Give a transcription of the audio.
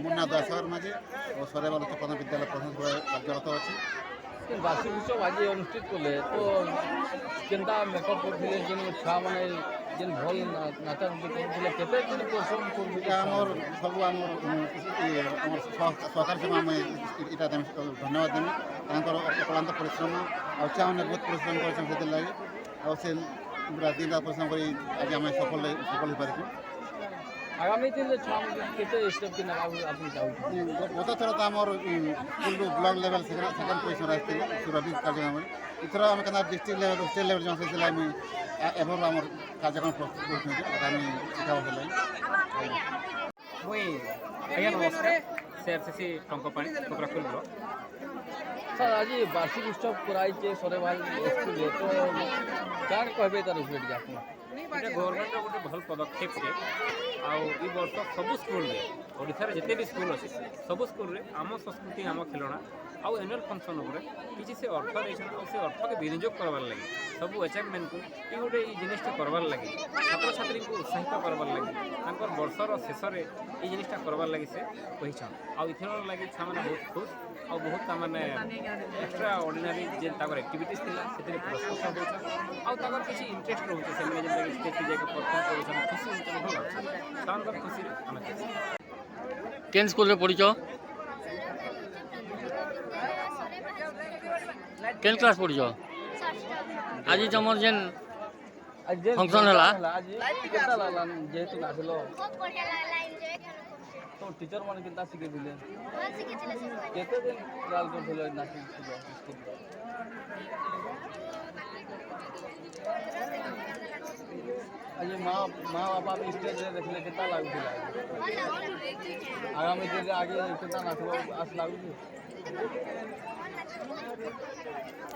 মুন্না দয়াসাগর মাঝি ও সরেবাল উচ্চ প্রাথমিক বিদ্যালয় প্রধান হিসেবে কার্যরত অছি। বার্ষিক উৎসব আজ অনুষ্ঠিত কলে তো কেনতা মেকअप করଥିଲେ যেন ছুয়া মানে যেন ভাল নাচা করଥିଲେ কেতে দিন পরিশ্রম করবে এটা আমার সবু আমার আমার সরকার সেবা আমি এটা ধন্যবাদ দেবি তাঁর অক্লান্ত পরিশ্রম আর ছুଆମାନେ ବହୁତ ପରିଶ୍ରମ କରିଛନ୍ତି ସେଥିଲାଗି ଆଉ ସେ ପୁରା ଦିନ ରାତ ପରିଶ୍ରମ କରି ଆଜି ଆମେ ସଫଳ ହୋଇପାରିଛୁ। আগামী দিনে ছুয়া কেতে স্টেপ কি নেবা আপনি চাହୁଛନ୍ତି? গত থর তো আমার school block level second position আসছিল সুরভি কার্যক্রমে। এথর আমি কেন ডিস্ট্রিক্ট লেভেল স্টেট লেভেল যাই সেটা আমি এবার আমার কার্যক্রম প্রস্তুত করছি আগামী শিক্ষা বর্ষ লাগি। মুই আজ্ঞା নমସ୍କାର CRCC ଟଙ୍କପାଣି କୋକରାଖୋଲ ବ୍ଲକ। স্যার আজ বার্ষিক উৎসব করাইছে সরেবাল স্কুলে তো কার কহবে তার উপরে ଟିକେ ଆପଣ? এটা গভর্নমেন্টর গোটে ভাল পদক্ষেপটে আউ এই বর্ষ সবু স্কুলরে ওড়িশার যেতে বি স্কুল আছে সবু স্কুলরে আম সংস্কৃতি আম খেলনা আউ এনুয়াল ফংশন উপরে কিছু সে অর্থ রয়েছেন আর সে অর্থকে বিনিয়োগ করবার লাগে সবু আচিভমেন্টকে এই গোটে এই জিনিসটা করবার লাগে ছাত্রছাত্রী উৎসাহিত করবার লাগে তাঁর বর্ষর শেষে এই জিনিসটা করবার লাগে সে কইছন আউ ইথর লাগে ছামানে বহুত খুশ ଆଉ ବହୁତ ତାମାନେ ଏକ୍ସଟ୍ରା ଅର୍ଡ଼ିନାରୀ ଯେ ତାଙ୍କର ଆକ୍ଟିଭିଟିଜ୍ ଥିଲା ସେଥିରେ ପୁରସ୍କୃତ ହେଉଛନ୍ ଆଉ ତାଙ୍କର କିଛି ଇଣ୍ଟରେଷ୍ଟ ରହୁଛି ସେମାନେ ଯେନ୍ଟାକି ଷ୍ଟେଜ୍କେ ଯାଇକି ପରଫର୍ମ କରୁଛନ୍ ଖୁସି ହେଉଛନ୍ ଭଲ ଅଛି ତାଙ୍କର ଖୁସିରେ ଆମେ ଖୁସି। କେନ୍ ସ୍କୁଲରେ ପଢ଼ିଛ? କେନ୍ କ୍ଲାସ୍ ପଢ଼ିଛ? ଆଜି ତମର ଯେନ୍ ଫଙ୍କସନ୍ ହେଲା ଆଜି କେନ୍ତା ଲାଗଲା ଯେହେତୁ ନାଚିଲ তো টিচর মানে কেনতা শিখে দিলে কেতে দিন ট্রায়াল করছিল নাচি আজ মা বাবা भी स्टेज रे देखले केता लागुଥିଲା आगामी दिन आगे केता नाचबो आस लागुଛି?